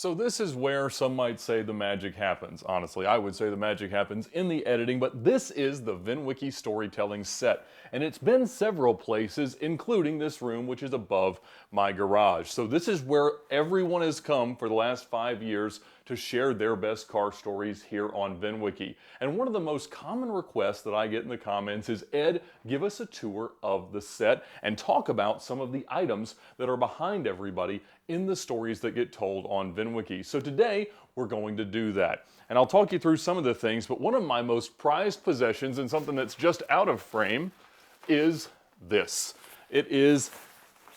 So this is where some might say the magic happens. Honestly, I would say the magic happens in the editing, but this is the VINwiki storytelling set. And it's been several places, including this room, which is above my garage. So this is where everyone has come for the last 5 years to share their best car stories here on VINwiki. And one of the most common requests that I get in the comments is, Ed, give us a tour of the set and talk about some of the items that are behind everybody in the stories that get told on VINwiki. So today, we're going to do that. And I'll talk you through some of the things, but one of my most prized possessions and something that's just out of frame is this. It is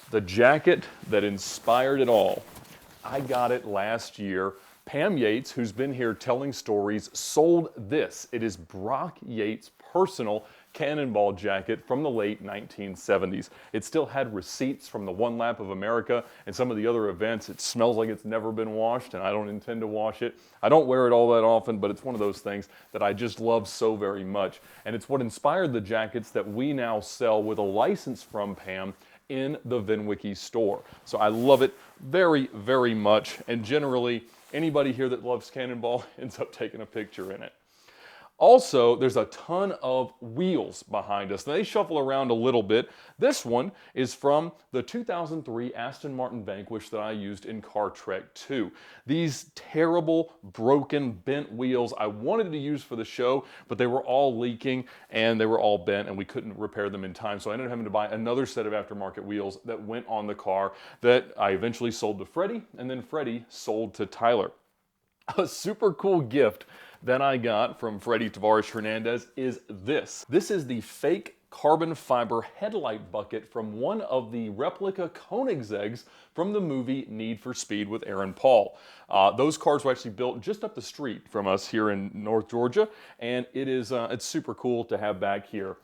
the jacket that inspired it all. I got it last year. Pam Yates, who's been here telling stories, sold this. It is Brock Yates' personal Cannonball jacket from the late 1970s. It still had receipts from the One Lap of America and some of the other events. It smells like it's never been washed, and I don't intend to wash it. I don't wear it all that often, but it's one of those things that I just love so very much. And it's what inspired the jackets that we now sell with a license from Pam in the VINwiki store. So I love it very, very much, and generally, anybody here that loves Cannonball ends up taking a picture in it. Also, there's a ton of wheels behind us. They shuffle around a little bit. This one is from the 2003 Aston Martin Vanquish that I used in Car Trek 2. These terrible, broken, bent wheels I wanted to use for the show, but they were all leaking and they were all bent and we couldn't repair them in time. So I ended up having to buy another set of aftermarket wheels that went on the car that I eventually sold to Freddie, and then Freddie sold to Tyler. A super cool gift that I got from Freddie Tavares Hernandez is this. This is the fake carbon fiber headlight bucket from one of the replica Koenigsegg's from the movie Need for Speed with Aaron Paul. Those cars were actually built just up the street from us here in North Georgia, and it's super cool to have back here.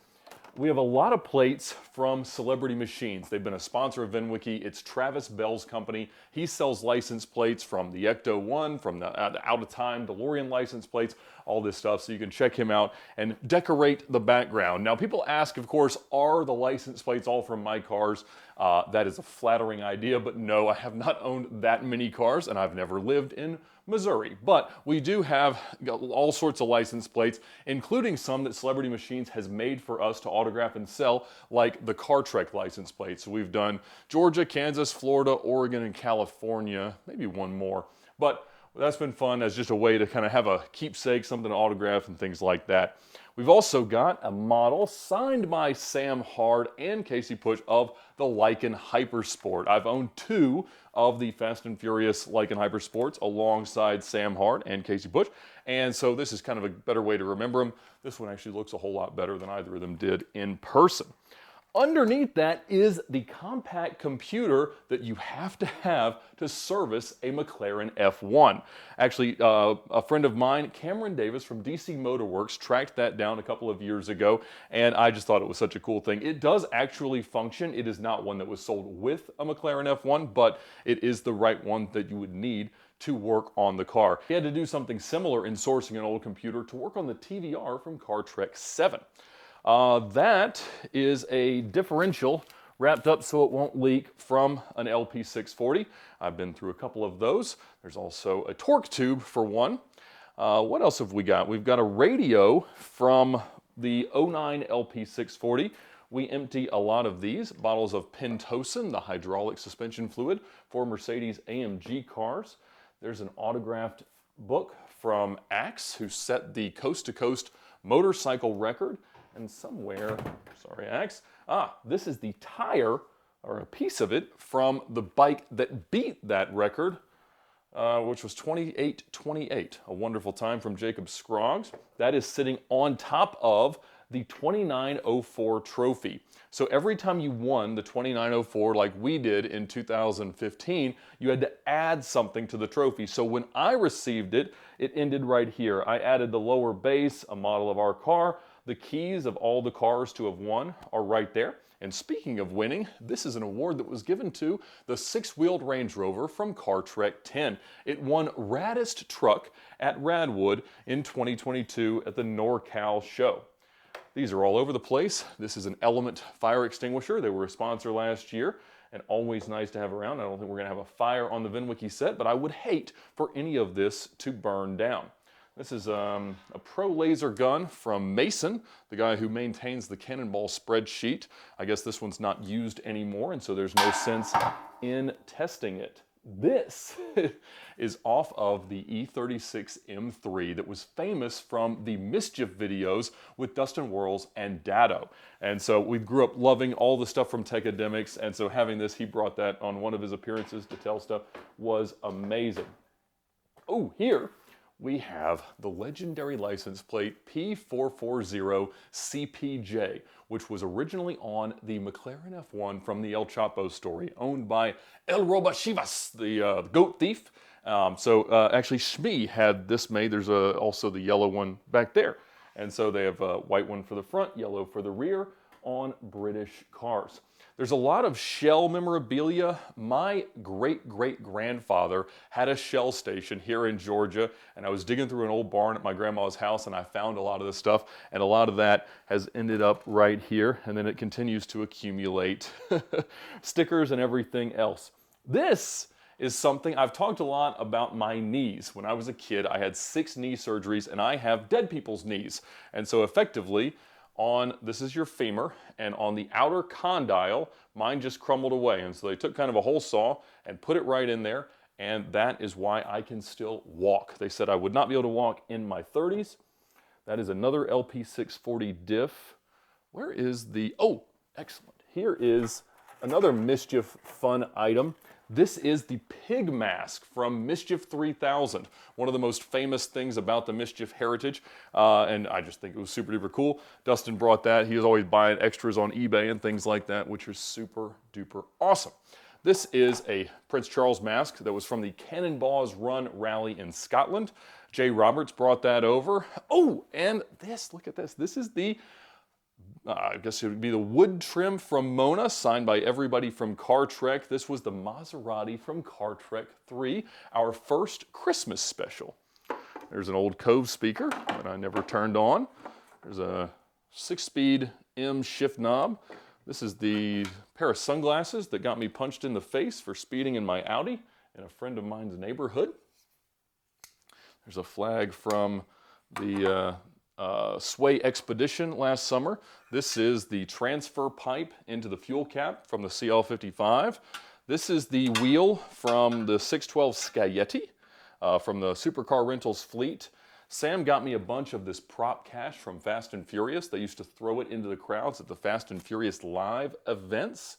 We have a lot of plates from Celebrity Machines. They've been a sponsor of VINwiki. It's Travis Bell's company. He sells license plates from the Ecto-1, from the Out of Time DeLorean license plates, all this stuff. So you can check him out and decorate the background. Now, people ask, of course, are the license plates all from my cars? That is a flattering idea, but no, I have not owned that many cars, and I've never lived in Missouri. But we do have all sorts of license plates, including some that Celebrity Machines has made for us to autograph and sell, like the Car Trek license plates. So we've done Georgia, Kansas, Florida, Oregon, and California, maybe one more. But that's been fun as just a way to kind of have a keepsake, something to autograph and things like that. We've also got a model signed by Sam Hard and Casey Push of the Lykan Hypersport. I've owned 2 of the Fast and Furious Lykan Hypersports alongside Sam Hard and Casey Push, and so this is kind of a better way to remember them. This one actually looks a whole lot better than either of them did in person. Underneath that is the compact computer that you have to service a McLaren F1. Actually, a friend of mine, Cameron Davis from DC Motorworks, tracked that down a couple of years ago, and I just thought it was such a cool thing. It does actually function. It is not one that was sold with a McLaren F1, but it is the right one that you would need to work on the car. He had to do something similar in sourcing an old computer to work on the TVR from Car Trek 7. That is a differential wrapped up so it won't leak from an LP640. I've been through a couple of those. There's also a torque tube for one. What else have we got? We've got a radio from the '09 LP640. We empty a lot of these bottles of Pentosan, the hydraulic suspension fluid for Mercedes AMG cars. There's an autographed book from Axe, who set the coast-to-coast motorcycle record. And somewhere, sorry Axe, this is the tire, or a piece of it, from the bike that beat that record, which was 28:28. A wonderful time from Jacob Scroggs. That is sitting on top of the 2904 trophy. So every time you won the 2904 like we did in 2015, you had to add something to the trophy. So when I received it, it ended right here. I added the lower base, a model of our car. The keys of all the cars to have won are right there. And speaking of winning, this is an award that was given to the 6-wheeled Range Rover from Car Trek 10. It won Raddest Truck at Radwood in 2022 at the NorCal show. These are all over the place. This is an Element fire extinguisher. They were a sponsor last year. and always nice to have around. I don't think we're going to have a fire on the VINwiki set, but I would hate for any of this to burn down. This is a pro laser gun from Mason, the guy who maintains the Cannonball spreadsheet. I guess this one's not used anymore, and so there's no sense in testing it. This is off of the E36 M3 that was famous from the Mischief videos with Dustin Worrells and Dado. And so we grew up loving all the stuff from Techademics, and so having this, he brought that on one of his appearances to tell stuff, was amazing. Oh, here we have the legendary license plate P440CPJ, which was originally on the McLaren F1 from the El Chapo story, owned by El Robachivas, the goat thief. Actually, Shmi had this made. There's also the yellow one back there. And so they have a white one for the front, yellow for the rear on British cars. There's a lot of Shell memorabilia. My great-great-grandfather had a Shell station here in Georgia, and I was digging through an old barn at my grandma's house, and I found a lot of this stuff, and a lot of that has ended up right here, and then it continues to accumulate stickers and everything else. This is something, I've talked a lot about my knees. When I was a kid, I had 6 knee surgeries, and I have dead people's knees. And so effectively, this is your femur, and on the outer condyle, mine just crumbled away. And so they took kind of a hole saw and put it right in there, and that is why I can still walk. They said I would not be able to walk in my 30s. That is another LP640 diff. Where is the, oh, excellent. Here is another Mischief fun item. This is the pig mask from Mischief 3000, one of the most famous things about the Mischief heritage, and I just think it was super duper cool. Dustin brought that. He was always buying extras on eBay and things like that, which are super duper awesome. This is a Prince Charles mask that was from the Cannonballs Run rally in Scotland. Jay Roberts brought that over. Oh, and this, look at this. This is the I guess it would be the wood trim from Mona, signed by everybody from Car Trek. This was the Maserati from Car Trek 3, our first Christmas special. There's an old Cove speaker that I never turned on. There's a 6-speed M shift knob. This is the pair of sunglasses that got me punched in the face for speeding in my Audi in a friend of mine's neighborhood. There's a flag from the Sway Expedition last summer. This is the transfer pipe into the fuel cap from the CL55. This is the wheel from the 612 Scaglietti from the Supercar Rentals fleet. Sam got me a bunch of this prop cash from Fast and Furious. They used to throw it into the crowds at the Fast and Furious live events.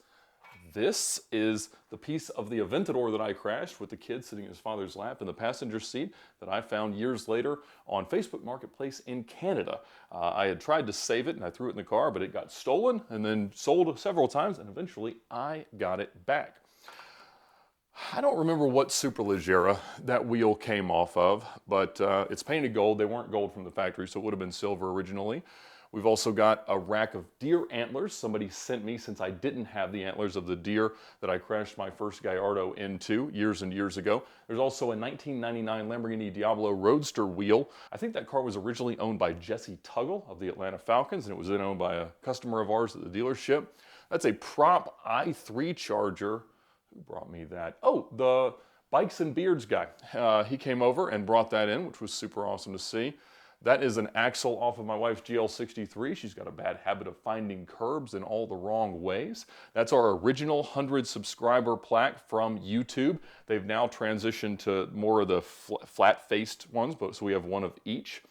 This is the piece of the Aventador that I crashed with the kid sitting in his father's lap in the passenger seat that I found years later on Facebook Marketplace in Canada. I had tried to save it and I threw it in the car, but it got stolen and then sold several times, and eventually I got it back. I don't remember what Superleggera that wheel came off of, but it's painted gold. They weren't gold from the factory, so it would have been silver originally. We've also got a rack of deer antlers somebody sent me since I didn't have the antlers of the deer that I crashed my first Gallardo into years and years ago. There's also a 1999 Lamborghini Diablo Roadster wheel. I think that car was originally owned by Jesse Tuggle of the Atlanta Falcons, and it was then owned by a customer of ours at the dealership. That's a prop i3 Charger. Who brought me that? Oh, the Bikes and Beards guy. He came over and brought that in, which was super awesome to see. That is an axle off of my wife's GL63. She's got a bad habit of finding curbs in all the wrong ways. That's our original 100 subscriber plaque from YouTube. They've now transitioned to more of the flat-faced ones, so we have one of each.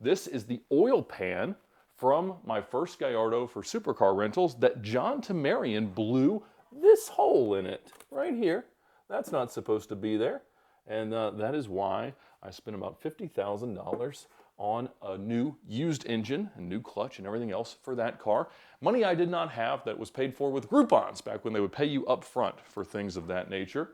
This is the oil pan from my first Gallardo for Supercar Rentals that John Tamarian blew this hole in it right here. That's not supposed to be there. And that is why I spent about $50,000 on a new used engine, a new clutch and everything else for that car. Money I did not have that was paid for with Groupons back when they would pay you up front for things of that nature.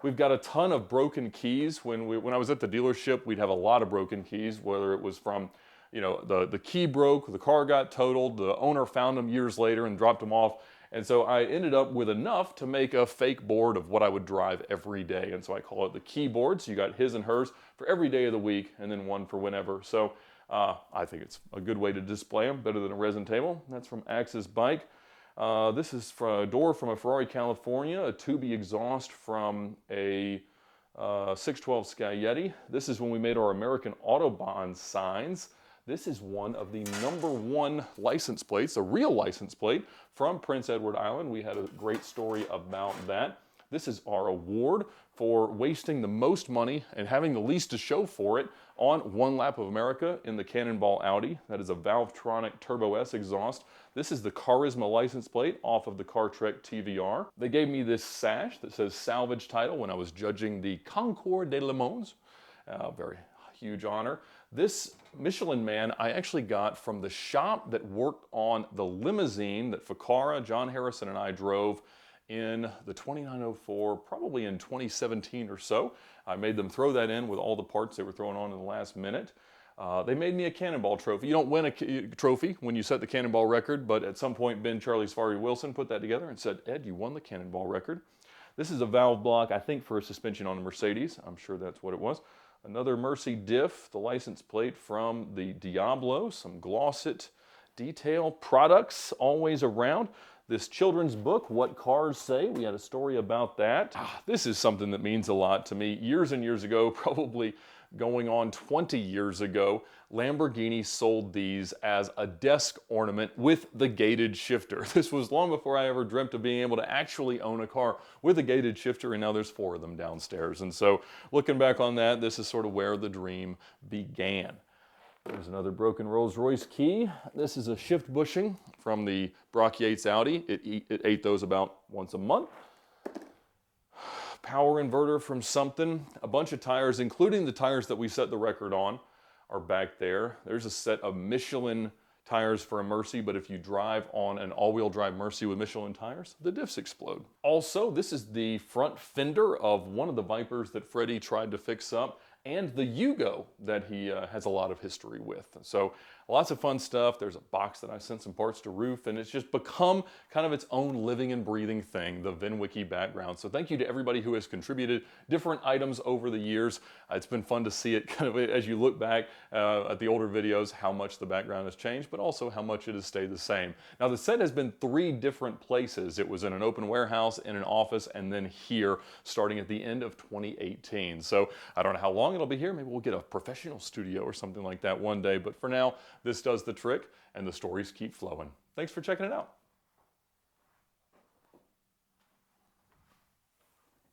We've got a ton of broken keys. When I was at the dealership, we'd have a lot of broken keys, whether it was from, you know, the key broke, the car got totaled, the owner found them years later and dropped them off. And so I ended up with enough to make a fake board of what I would drive every day. And so I call it the keyboard. So you got his and hers for every day of the week and then one for whenever. So I think it's a good way to display them, better than a resin table. That's from Axe's Bike. This is from a door from a Ferrari California, a tubey exhaust from a 612 Sky Yeti. This is when we made our American Autobahn signs. This is one of the #1 license plates, a real license plate from Prince Edward Island. We had a great story about that. This is our award for wasting the most money and having the least to show for it on One Lap of America in the Cannonball Audi. That is a Valvetronic Turbo S exhaust. This is the Charisma license plate off of the CarTrek TVR. They gave me this sash that says salvage title when I was judging the Concours de Le Mans. Very huge honor. This Michelin Man I actually got from the shop that worked on the limousine that Ficarra, John Harrison, and I drove in the 2904, probably in 2017 or so. I made them throw that in with all the parts they were throwing on in the last minute. They made me a Cannonball trophy. You don't win a trophy when you set the Cannonball record, but at some point Ben Charlie Safari Wilson put that together and said, Ed, you won the Cannonball record. This is a valve block, I think, for a suspension on a Mercedes. I'm sure that's what it was. Another Mercy diff, the license plate from the Diablo, some Glossit detail products always around. This children's book, What Cars Say, we had a story about that. This is something that means a lot to me. Years and years ago, probably going on 20 years ago, Lamborghini sold these as a desk ornament with the gated shifter. This was long before I ever dreamt of being able to actually own a car with a gated shifter, and now there's 4 of them downstairs. And so looking back on that, this is sort of where the dream began. There's another broken Rolls-Royce key. This is a shift bushing from the Brock Yates Audi. It ate those about once a month. Power inverter from something. A bunch of tires, including the tires that we set the record on, are back there. There's a set of Michelin tires for a Mercy, but if you drive on an all-wheel drive Mercy with Michelin tires, the diffs explode. Also, this is the front fender of one of the Vipers that Freddie tried to fix up, and the Yugo that he has a lot of history with. So lots of fun stuff. There's a box that I sent some parts to Roof, and it's just become kind of its own living and breathing thing, the VINwiki background. So thank you to everybody who has contributed different items over the years. It's been fun to see it kind of as you look back at the older videos, how much the background has changed, but also how much it has stayed the same. Now the set has been 3 different places. It was in an open warehouse, in an office, and then here starting at the end of 2018. So I don't know how long it'll be here. Maybe we'll get a professional studio or something like that one day. But for now, this does the trick, and the stories keep flowing. Thanks for checking it out.